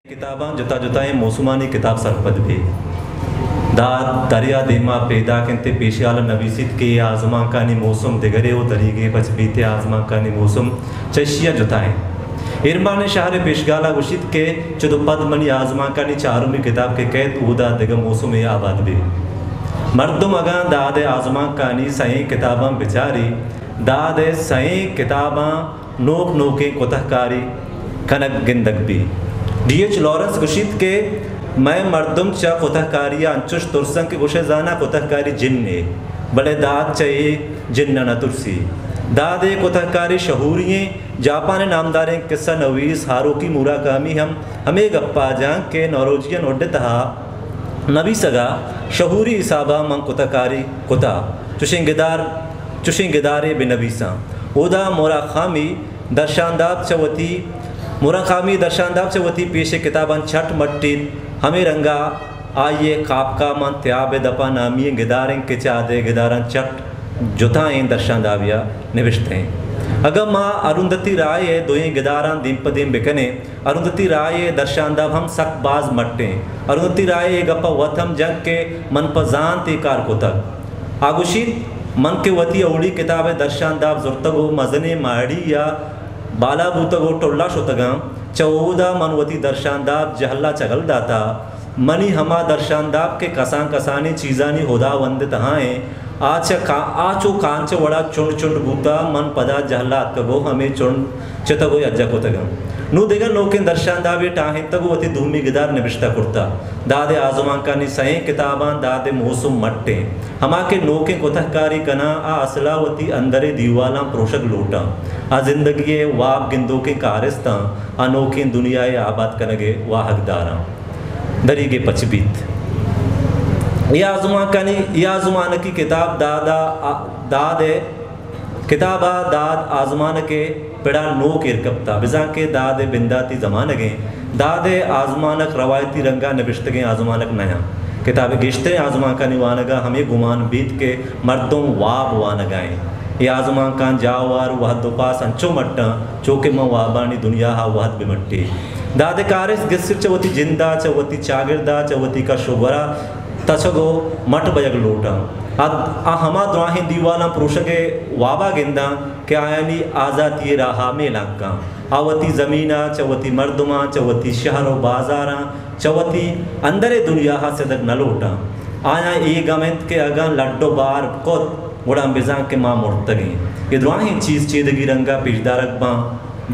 किताबां जुता जुताएं मौसुमानी किताब सरपद भी दाद दरिया देमा पैदा केंते पेशियाल नवीसित के आजमा कानी मौसम दिगरे वो दरीगे बचबीते आजमा कानी मौसम चशिया जुताएं इरमान शहर पेशगाला गुशित के चुदपद मनी आजमा कानी चारुमी किताब के कैद उदा दिग मौसम आबाद भी मर्दुम अगा दाद आजमा कानी सही किताबां बिचारी दाद सही किताबां नोक नोके कोतहकारी कनक गिंदक भी D.H. लॉरेंस गुशित के मैं मर्दुम चा कोतहकारी अंचुश तुरसंग के गुशे जाना कोतहकारी जिन्ने बड़े दाद चाहिए जिन्ना न तुरसी दादे कोतहकारी शहूरिये जापान नामदारें किस्सा नवीस हारोकी मुराकामी हमें गप्पा जान के नौरोजियन उड्डे तहा नबी सगा शहूरी इसाबा मंग कोतहकारी कोता चुशिंगिदारे बेनबीसा ओदा मोरा खामी दर्शानदाब चवती मुराकामी दर्शानदाब से वती पेशे किताबन छठ मट्टी हमें रंगा आइए कापका मन त्याब दपा नामी गिदारें के चादे गिदारन चट जुताएं दर्शानदाबिया निविष्ट हैं अगर माँ अरुंधति राय दोएं गिदारान दिन पदिम बिकने अरुंधति राय दर्शानदाब हम सक बाज मट्टे अरुंधति राय गप्पा वथम जंग के मन पजान ते कार को तक आगुशित मन के वती औड़ी किताब दर्शानदाब जुर्तगो मजने माड़ी या बाला बूतगो टोल्ला शोतगा चौदा मनवती दर्शानदाब जहल्ला चगल दाता मनी हमा दर्शानदाब के कसान कसानी चीज़ानी होदा वंद तहाएँ आचो कांच वड़ा चुंड चुंड बूता मन पदा जहल्ला तगो हमें चुंड चतगो अज्जा को तगा नु देगा नोके दर्शानदाबे टाहे तगो वती धूमी गिदार निविष्टा कुर्ता दादे आजुमान का नि सही किताबान दादे मौसम मट्टे हमा के नोके कोतहकारी कना आ असलावती अंदरे दीवाला प्रोशक लोटा आ जिंदगी वाब गिंदो के कारिस्ता अनोखे दुनियाए आबाद कनगे वाह हकदारा दरीगे पचबीत यह आजुमान की किताब दादे किताबा दाद आजमान के पिड़ा नो किरकप्ता बिजा के दादे बिंदाती जमानगे दादे आजमानक रवायती रंगा नबिश्तगे आजमानक नया किताब गिश्ते आजमा का निवानगा हमें गुमान बीत के मर्दों वाब वानगाएँ ये आजमा का जावार वह दोपास अंचो मट्टा चौके म वाबानी दुनिया हा वहत बिमट्टी दादे कारिस गिस्सिर चवती जिंदा चवती चागिरदा चवती का शुगरा तछगो मठ बजग लोटा आ हमा द्राही दीवाना पुरुषगे वाबा गिंदा क्या यानी आज़ाती राहा में लाका आवती ज़मीना चवती मर्दुमा चवती शहर बाजारा चवती अंदरे दुनिया हा से तक न लोटा आया ए गमेंत के अगन लड्डो बार कोत उड़ा बिजा के माँ मुर्तगी ये द्राही चीज़ चेदगी रंगा पेशदारक बा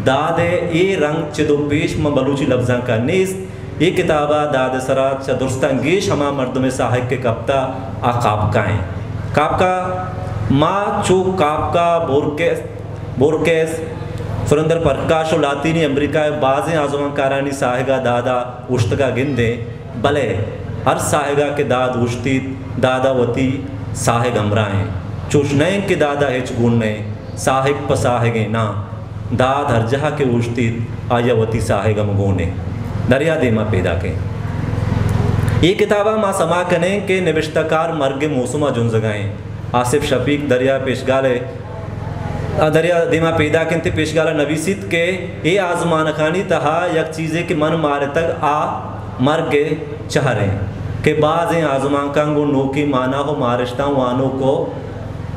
दादे ए रंग चदो पेश म बलूची लफ्जा का नेस ये किताबा दाद सरात चदुरस्तंगेश हमा मर्द में साहिब के कप्ता आ कापकाएँ कापका माँ चो कापका बोरकेस सुरेंद्र प्रकाश और लातीनी अमरीका बाज़ें आज़मा कारानी साहिगा दादा उश्तगा गिंदे भले हर साहिगा के दाद उश्ती दादा वती साहिग अमराएँ चुशने के दादा हेच गुणने साहिब पसाहेगे ना दाद हर जहा के उश्ती आया वती साहिगम गोने दरिया देमा पैदा के ये किताबा माँ समा कने के निविष्टकार मर्ग मौसमा जुन जगाएँ आसिफ शफीक दरिया पेशगाले दरिया देमा पैदा के पेशगाला नवीसित के ये आजमान खानी तहा यक चीज़ें के मन मारे तक आ मर्ग चहरे के बाज़ आजमान कंगो नो की माना हो मारिश्ता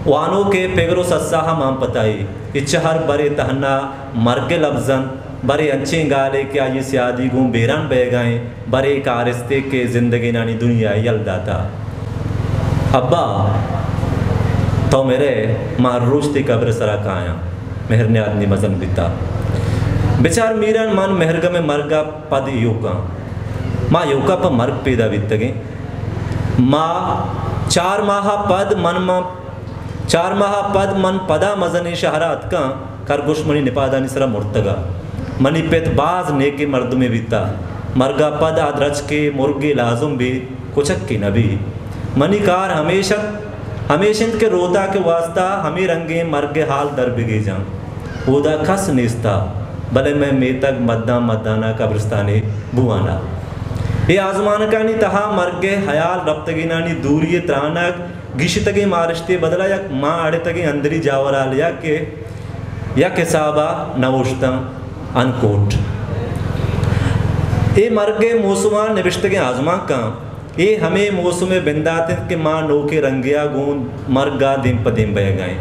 वानों के पेगरो सस्साहा माम पताई इच्छहर बरे तहन्ना मर्ग लफ्जन बरे अच्छे गाले क्या ये सियादी गुम बेरान बह गए बरे कारिस्ते के ज़िंदगी नानी दुनिया यलदाता अब्बा तो मेरे मारूश्ती कब्र सरा काया मेहर ने आदमी मजन बिता बेचार मीरन मन मेहरग में मरगा पद योका माँ योका पर मर्ग पैदा बितगे माँ 4 माह पद मन पदा मजनी शहरात का करगुशमणि निपादा निसरा मुर्तगा मनी पेत बाज नेके मर्द में बीता मरगा पद आद्रज के मुर्गे लाजुम भी कुचक की नबी मनी कार हमेशा के रोदा के वास्ता हमें रंगे मर्गे हाल दर बिगे जाऊँ ओदा खस नेस्ता भले मैं मेतक मद्दाना कब्रिस्तानी बुआना ये आजमान का नी तहा मर्गे हयाल रफ्तगिनानी दूरी त्रानक गिशतगे मारिश्ते बदला या माँ अड़े तगे अंदरी जावरा लिया के साबा नवोश्ता अनकोट ये मर्गे मौसुमा निबिश्त के आजमा का ये हमें मौसम बिंदाते के माँ नो के रंगिया गूंद मर्गा दिम पदिम बह गए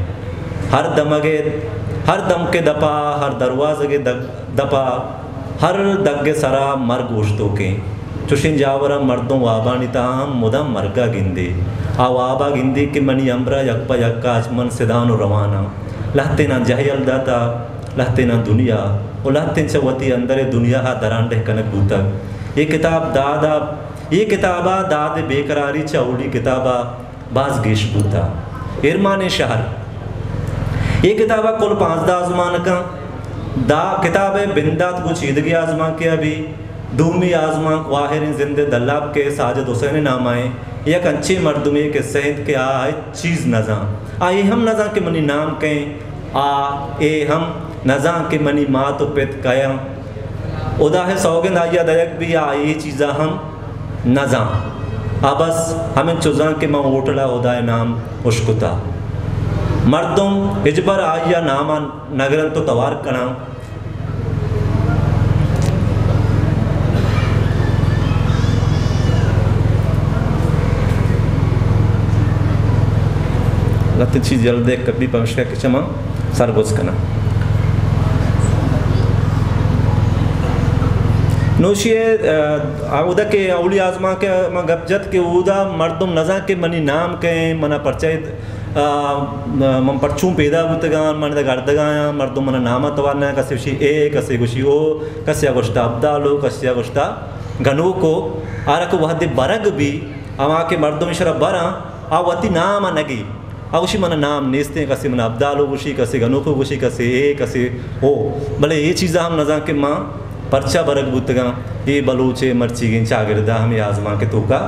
हर दम के दपा हर दरवाजे के दपा हर दग्गे सरा मर्ग उश्तो के चुशिन जावरा मर्दों वाबानी ताम मुदम मर्गा गिंदे आ वाबा गिंदे के मनी अम्बरा यक्पा यक्का आचमन सिदानो रवाना लहते ना जहयल दाता लहते ना दुनिया और लहते चवती अंदर दुनिया हा दरांडे कनक बूतक ये किताबा दाद बेकरारी चौड़ी किताबा बाज गेश बूता इरमान शहर ये किताबा कुल 5 आजमान का दा किताब बिंदात कुछ ईदगी आजमा के अभी दूमी आजमा वाहिर जिंदे दल्लाब के साजिद हुसैन नाम आए एक अच्छी मर्दुमे के सहित के आए चीज़ नज़ा आए हम नज़ा के मनी नाम कहें आ ए हम नज़ा के मनी माँ तो पित कया उदा है सौगंद आया दयक भी आ ये चीज़ा हम नज़ा आ बस हमें चुजा के माँ ओटला उदाय नाम उश्कुता मर्दुम इजबर आया नामा नगरन तो तवार कना लत चीज जल्द कभी पमशका के चमा सरगोज कना नोशिए उदा के अवली आजमा के गपजत के उदा मर्दुम नज़ा के मनी नाम के मना परचय मन परचूं पैदा बुतगान मन गर्दगाया मर्दुम मन नामा तवाना कसे उशी ए कसे गुशी ओ कसे गोष्टा अब्दालो कसे गोष्टा गनो को आरक वहदे बरग भी अवा के मर्दुम शरा बरा आवती नाम नगी आवशी मन नाम नेस्ते कसे मन अब्दालो गुशी कसे गनो को गुशी कसे ए कसे ओ भले ये चीज़ा हम नज़ा के माँ परचा बरग बुतगा ये बलूचे मर्ची गिन चागिरदा हमें आजमा के तो का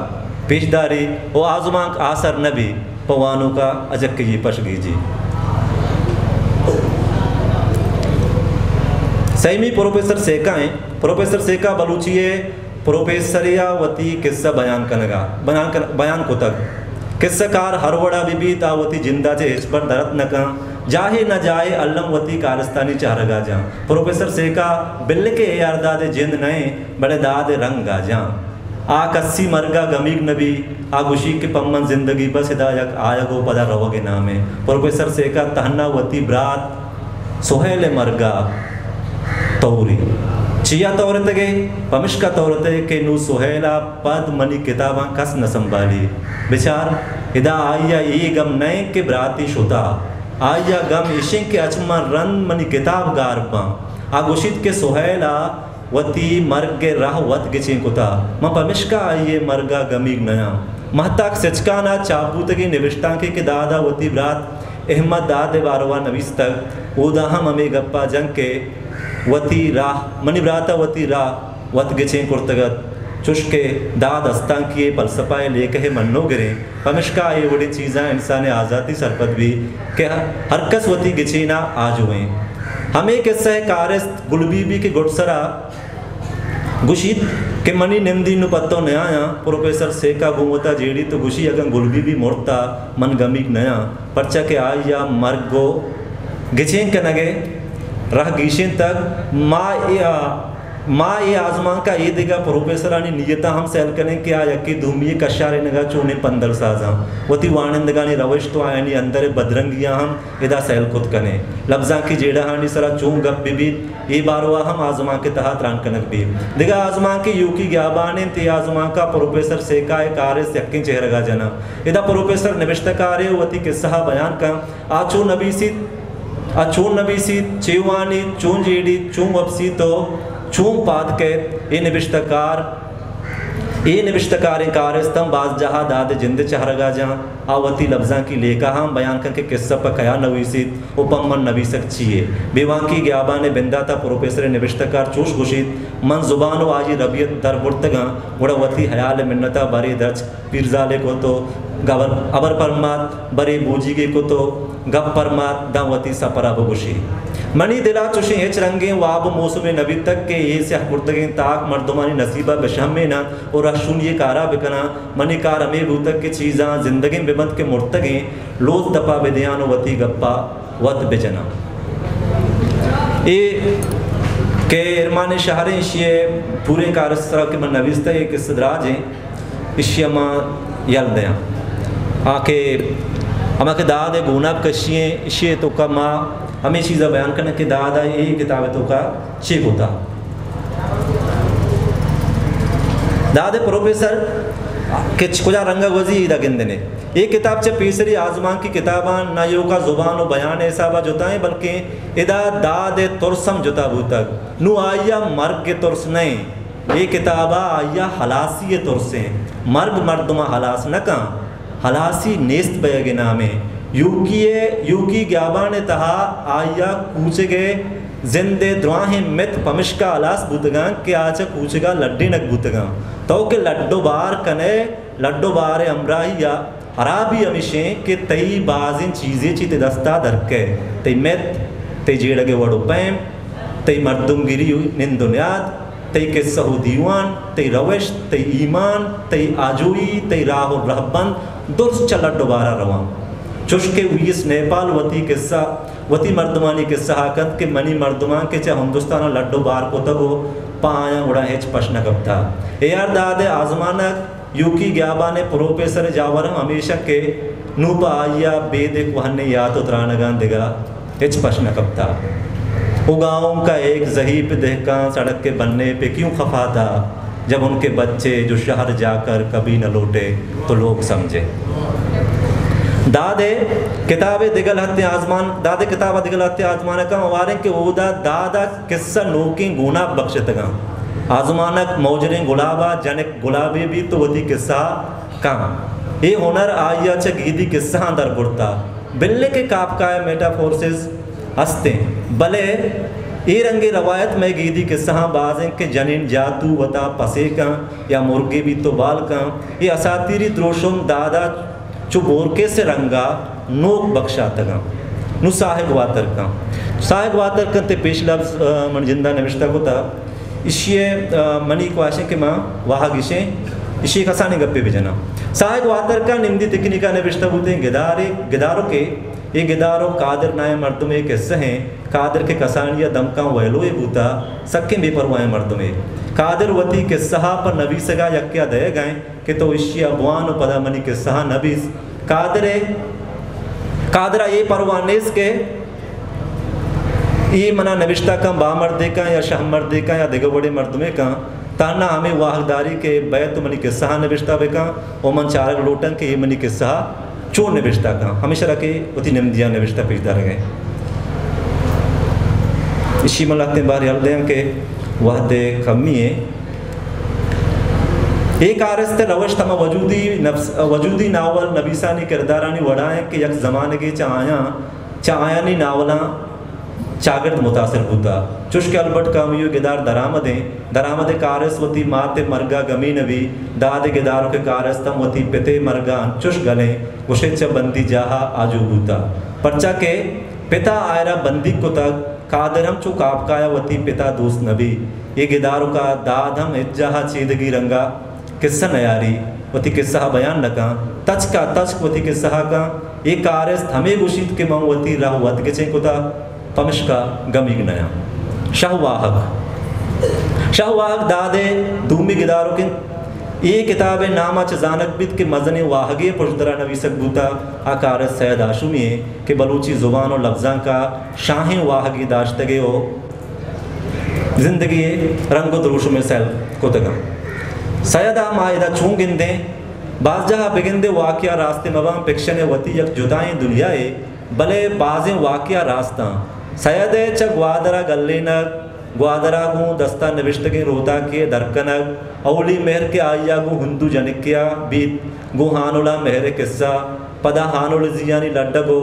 पेशदारी ओ आजमा आसर नबी पवानों का अजक के ये पश कीजिए सही प्रोफेसर सेका हैं प्रोफेसर सेका बलूचिए प्रोफेसरिया वती किस्सा बयान को तक किस्साकार हरवड़ा बीबी तावती जिंदा चे इस पर दरत न का जाहे न जाए अल्लम वती कारस्तानी चारगा जा प्रोफेसर सेका बिल्ल के यारदादे जिंद नए बड़े दादे रंग गा जा आ कस्सी मरगा गमीग नबी आ गुशी के पम्मन जिंदगी बस हिदायक आयगो पदा रवोगे नामे प्रोफेसर सेका तहन्ना वती ब्रात सोहेल मरगा तौरी चिया तौरत गे पमिश्का तौरत के नू सोहेला पद मनी किताबा कस न संभाली बेचार हिदा आया ये गम नए के ब्राती शुदा आया गम इशिं के अचमा रन मनी किताब गारपा आगुशित के सोहेला वती मर्ग के राह वत गिचे कुता म पमिश्का आइए मर्गा गमीग नया महताक सचकाना चाबूतगी निविष्टांके के दादा वती ब्रात अहमद दादे बारवा नवीस तक उदा हम अमे गप्पा जंग के वती राह मनी ब्राता वती राह वत गिचे कुर्तगत चुष्के दाद अस्तां किए फलसफाए लेके मन्नो गिरे पमिश्का ये बड़ी चीज़ा इंसान आज़ादी सरपत भी के हरकस वती गिचीना आज हुए हमें किस्सा है कारस गुलबीबी के गुटसरा गुशीत के मनी निम्दी नु पत्तो नया प्रोफेसर सेका घूमता जेड़ी तो गुशी अगर गुलबीबी मोड़ता मन गमीक नया पर्चा के आया मर्गो गिचें के नगे रह गीशें तक माँ ये आजमा का ये देगा प्रोफेसरानी नियता हम सेल करें कि आया कि धूमिये कशारे नगा चोने 15 साजा वती वाणंदगानी रवश तो आयानी अंदर बदरंगिया हम इदा सेल खुद कने लफ्जा की जेड़ा हानी सरा चूं गप बीबी ये बारवा हम आजमा के तहत रान कनक भी दिगा आजमा के यू की ग्याबाने ते आजमा का प्रोफेसर सेका कार्य यक्की चेहरगा जना इदा प्रोफेसर निविष्टकारे वती किस्सा बयान का आचू नबी सी चेवानी चूं जेड़ी चूं वपसी तो चूं पाद के ये निविष्टकार कारस्तम बाज जहा दाद जिंद चहरगा जहाँ आवती लफ्जा की लेका हम बयान करके किस्सा पर कया नवीसित उपमन नवीसक चिए बेवां की ग्याबा ने बिंदा था प्रोफेसर निविष्टकार चूश घुशित मन जुबान आजी रबियत दर बुर्तगा गुड़वती हयाल मिन्नता बरे दर्ज पीरजाले को तो गबर अबर परमात बरे बूजीगे को तो गप परमात दावती सपरा बगुशी मनी दिला चुशी हेच रंगे वाब मौसम नबी तक के ये से कुर्तगे ताक मर्दमानी नसीबा बशम में ना और अशुन ये कारा बिकना मनी कार अमे बूतक के चीज़ा जिंदगी बिमत के मुर्तगे लोज दपा बेदयान वती गप्पा वत बेजना ये के इरमान शहर इशिए पूरे कारस्तर के मन नविस्ता एक सदराज हैं इशिया माँ यल दया आके अमा के दाद गुनाब कशिए इशिए तो का माँ हमें चीज़ा बयान करने के दादा यही किताब तो का चेक होता दादे प्रोफेसर के कुजा रंगा वजी इदा गिंदे ने ये किताब चे पीसरी आजमान की किताबान ना यो का जुबान और बयान ऐसा बा जोता है बल्कि इदा दादे तुरसम जोता भूतक नु आया मर्ग के तुरस नहीं ये किताबा आया हलासी तुरसे मर्ग मर्दमा हलास न का हलासी नेस्त बयगे नामे यूकी ग्याबा ने तहा आया कूचे गए जिंदे द्वाहे मित पमिश्का अलास बुतगा के आचा कूचेगा लड्डी नक बुतगा तो के लड्डो बार कने लड्डो बार अमराही या हराबी अमिशे के तई बाजिन चीज़ें चीते दस्ता दरके तई मित तई जेड़गे वड़ो पैम तई मर्दुमगिरी निंदुनियाद तई किस्सा दीवान तई रविश तई ईमान तई आजोई तई राहो रहबन दुर्स चला दोबारा रवा चुशके वीस नेपाल वती किस्सा वती मर्दमानी किस्सा हाकत के मनी मर्दमान के चाहे हिंदुस्तान लड्डो बार को तगो पाया उड़ा हेच पशना कपता यार दादे आजमानक यूकी ग्याबा ने प्रोफेसर जावर हमेशा के नूपा आया बेदे वहन्ने याद उतरानगान देगा हेच पशना कपता उगाओं का एक ज़हीब दहका सड़क के बनने पे क्यों खफा था जब उनके बच्चे जो शहर जाकर कभी न लौटे तो लोग समझे दादे किताबे दिगल हत्ते आजमान दादे किताबा दिगल हत्ते आजमान का वारे के ओदा दादा किस्सा नोकी गुना बख्शतगा आजमानक मौजरे गुलाबा जनिक गुलाबे भी तो वती किस्सा कहाँ ये हुनर आया च गीदी किस्सा अंदर बुड़ता बिल्ले के कापकाय मेटाफोर्सेस हंसते भले ये रंगे रवायत में गीदी किस्सा बाजें के जनिन जातू वता पसे का या मुर्गे भी तो बाल का ये असातीरी द्रोशुम दादा चु बोरके से रंगा नोक बख्शा तगा नु साहिब वातर कंते पेश लफ्ज मन जिंदा नविश्ता को था इशिये मनी क्वाशे के माँ वाह गिशे इशी कसाने गप्पे बिजना साहिब वातर का निम्दी तिकनी का नविश्ता बोलते हैं गिदारों के ये गिदारों कादर नाय मर्दों में किस्से हैं कादर के कसानिया दमका वहलो ये बूता सक्के बेपरवाह मर्दों में कादर वती के सहा पर नबी सगा यक्या दे गए कि तो इशी अबवान पदा मनी के सहा नबीस कादरा ये परवानेस के ये मना नविश्ता का बामर्दे का या शाह मर्दे का या दिगवड़े मर्दमे का ताना हमें वाहदारी के बैत मनी के सहा नविश्ता बेका ओमन चारक लोटन के ये मनी के सहा चोर नविश्ता का हमेशा रखे उती नमदिया नविश्ता पेशदा रह गए इसी मलाते बार याद के वह दे कमी है एक आरस्ते रवश तमा वजूदी नावल नबीसानी किरदारानी वड़ाएं कि यक ज़माने के चायानी नावला चागर्द मुतासर होता चुश के अलबट कामियो गिदार दरामदे कारस वती माते मरगा गमी नबी दादे गिदारों के कारस तम वती पिते मरगा चुश गले गुशेच बंदी जाहा आजू होता पर्चा के पिता आयरा बंदी को तक कादरम चुक आपकाया वती पिता दोस्त नबी ये गिदारों का दादम इज्जाहा चेदगी रंगा किस्सा नयारी वती किस्सा बयान नका तच वती किस्सा का ये कारस हमें गुशीत के माँ वती राह वत के चे कुता पमिश्का गमीग नया शाहवाहक दादे दूमी गिदारों के ये किताब नामा चजानक बिद के मजन वाहगे पुशदरा नबी सकबूता आकार सैद आशुमी के बलूची ज़ुबान और लफ्ज़ा का शाहें वाहगी दाश्तगे हो ज़िंदगी रंग दरूश में सैल को तगा सैदा माहिदा छूँ गिंदे बाज़जहा बिगिंदे वाक़या रास्ते मवाम पिक्शन वती यक जुदाएँ दुनियाए भले बाज़ें वाक़या रास्ता सैद च ग्वादरा गल्लेनक ग्वादरा गु दस्ता नविश्त के रोता के दरकनक अवली मेहर के आया गु हिंदू जनिक्या बीत गु हानुला मेहर किस्सा पदा हानुल जियानी लड्डगो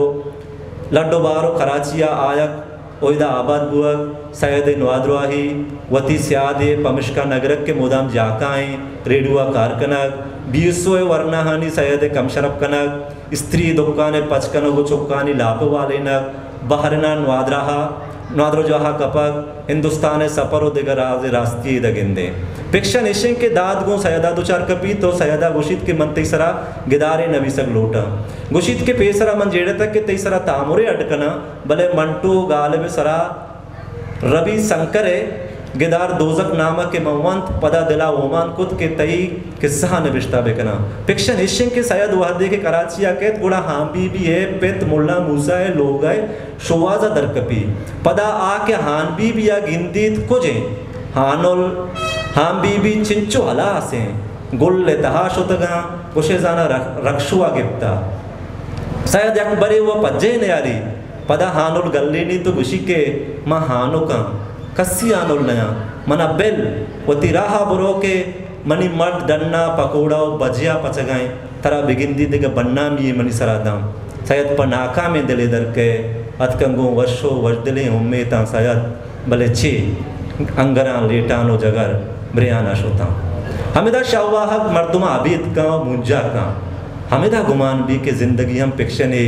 लड्डो बारो कराचिया आयक ओयदा आबाद बुअक सैद नवाद्राही वती स्यादे पमिश्का नगरक के मुदाम जाकाएँ रेडुआ कारकनक बीसोए वर्णाहानी सैद कमशरफ कनक स्त्री दुक्काने पचकनगो चुक्कानी लाप वाले नक बहरना नवाद्रो जहा कपक हिंदुस्तान सफ़र दिगर राज रास्ती दगिंदे पिक्शन इशे के दाद गो सैदा दुचार कपी तो सैदा गुशित के मन तेसरा गिदारे नबी सक लोटा गुशित के पेसरा मन जेड़े तक के तेसरा तामुरे अटकना भले मंटो गाल में सरा रवि शंकर गिदार दोजक नामक के मवंत पदा दिला ओमान कुद के तई किस्सा नविश्ता बेकना फिक्शन हिशिंग के शायद वहदे के कराची आकेत गुड़ा हाँ बीबी है पेत मुल्ला मूसा है लोग है शोवाजा दरकपी पदा आके हान बीबी या गिंदीत कुजे हानुल हाम बीबी चिंचो हला से गुल ले तहा शुतगा कुशे जाना रक्षुआ गिफ्ता शायद एक बरे वो पज्जे ने यारी पदा हानुल गल्लीनी तो गुशी के माँ हानु का कस्सी आनुल नया मना बेल वो तिराहा बुरो के मनी मर्द डन्ना पकोड़ा बजिया पचगाएं तरा बिगिंदी देगा बन्ना में मनी सरादाम शायद पनाका में दिले दर के अतकंगों वर्षों वर्ष दिले उम्मे ता शायद भले चे अंगरा लेटानो जगर ब्रियाना शोता हमेदा शाहवाहक मर्दुमा अबीद का मुंजा का हमेदा गुमान भी के ज़िंदगी हम फिक्शन है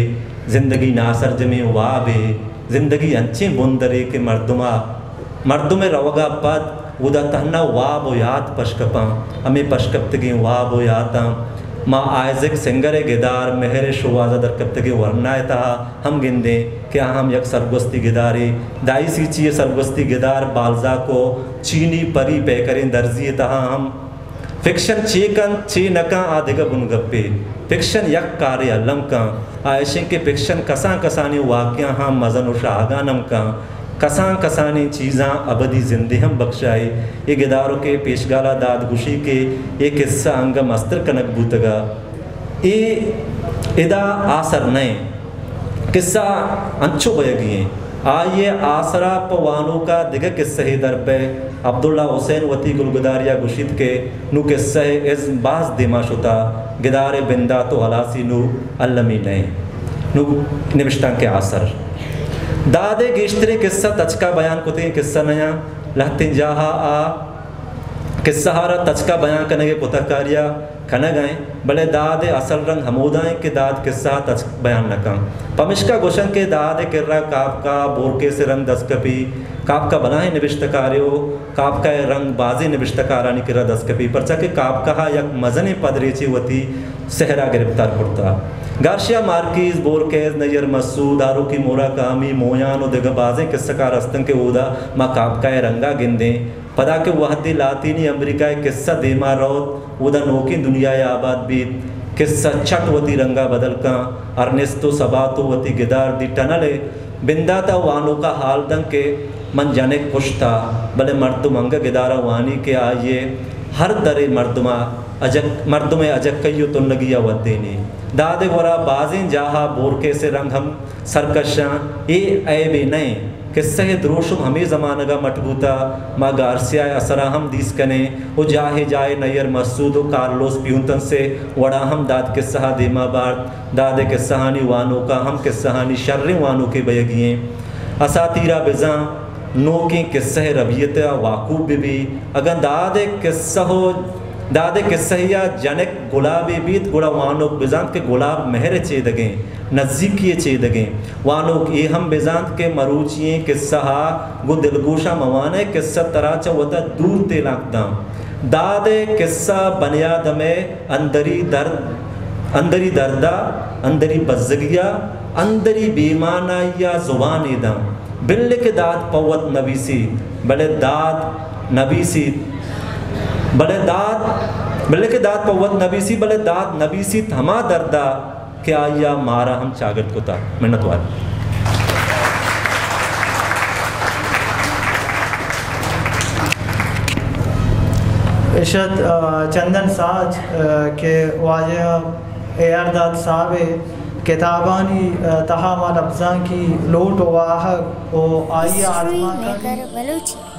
ज़िंदगी नासर जमे वाब है ज़िंदगी अच्छे बुंदरे के मर्दुमे रवगा पद उदा तहना वाब याद पशकपा हमें पशकप्तगी वाब याता माँ आयज़क सिंगरे गिदार मेहर शुवाजा दरकप्तगी वरनाए था हम गिंदे क्या हम यक सरगुस्ती गिदारी दाई सी ची सरगुस्ती गिदार बालजा को चीनी परी पे करें दर्जी तहा हम फिक्शन चेकन चे नका आदिगा बुनगप्पे फिक्शन यक कार्य अलम का आयशे के फिक्शन कसा कसानी वाक़या हम मज़न शाहगानम का कसा कसानी चीज़ां अबदी जिंदगी हम बख्शाई ये गिदारों के पेशगाला दाद गुशी के एक हिस्सा अंग मस्तर कनक बूतगा ये इदा आसर नए किस्सा अंचो बयगिए आइए आसरा पवानों का दिग किस्सा ही दर पे अब्दुल्ला हुसैन वती गुलगुदारिया गुशित के नु किस्सा इस बास दिमाशुता गिदारे बिंदा तो हलासी नु अल्लमी नए नु निविष्टा के आसर दादे गिश्तरे किस्सा तचका बयान कुते किस्सा नया लहते जहा आ किस्सा हारा तचका बयान करने के पुतकारिया खना गए बड़े दादे असल रंग हमोदाएं के दाद किस्सा तच बयान नका पमिश्का गोशन के दादे किर्रा काप का बोरके से रंग दस्कपी काप का बनाए निविष्टकार्यो काप का रंग बाजी निविष्टकारानी किरा दस्कपी परचा के काप कहा यक मजने पदरेची वती सहरा गिरफ्तार करता गार्शिया मार्किस बोरकेज नयर मसूद आरो की मोरा कामी मोयान और दिगबाजे किस्सा रस्तन के उदा माँ काप का रंगा गिंदे पदा के वहदी लातीनी अमेरिका किस्सा देमा रौत उदा नोकी दुनिया आबाद भी किस्सा छट वती रंगा बदल का अर्नेस्तो सबातो वती गिदार दी टनले बिंदाता वानों का हाल दंग के मन जाने खुश था भले मर्दुम अंग गिदारा वानी के आइए हर दरे मर्दुमे अजक कईयो तो नगिया वदेनी दादे वरा बाजिन जाहा बोरके से रंग हम सरकशां ए बे नए किस्से द्रोशुम हमें ज़मानगा मटबूता माँ गार्सिया असरा हम दीस कने वो जाहे जाए नयर मसूद कार्लोस प्यूतन से वड़ा हम दाद के सहा देमा बार दादे के सहानी वानों का हम के सहानी शर्रे वानों के बयगिए असातीरा बिजा नो के किस्से रबियत वाकूब भी अगर दादे किस्सहिया जनक गुलाबी बीत गुड़ा वानोक बिजांत के गुलाब महर चेदगे नज़दीकी चेदगे वानोक ये हम बिजांत के मरूचिए किस्सा गु दिलगोशा मवाने किस्सा तराचा वता दूर ते लाकदाम दादे किस्सा बनियाद में अंदरी दर्दा अंदरी बज़गिया अंदरी बेमाना या ज़ुबान दाम बिल्ले के दाद पवत नबीसी बले दाद नबीसी बले के दाद पवत नबीसी बले दाद नबीसी थमा दर्दा क्या या मारा हम चागत को था मेहनत वाले इशद चंदन साज के वाजह एरदाद साहब किताबानी तहामा लफ्ज़ां की लोट वाह ओ आइया आज़मा कर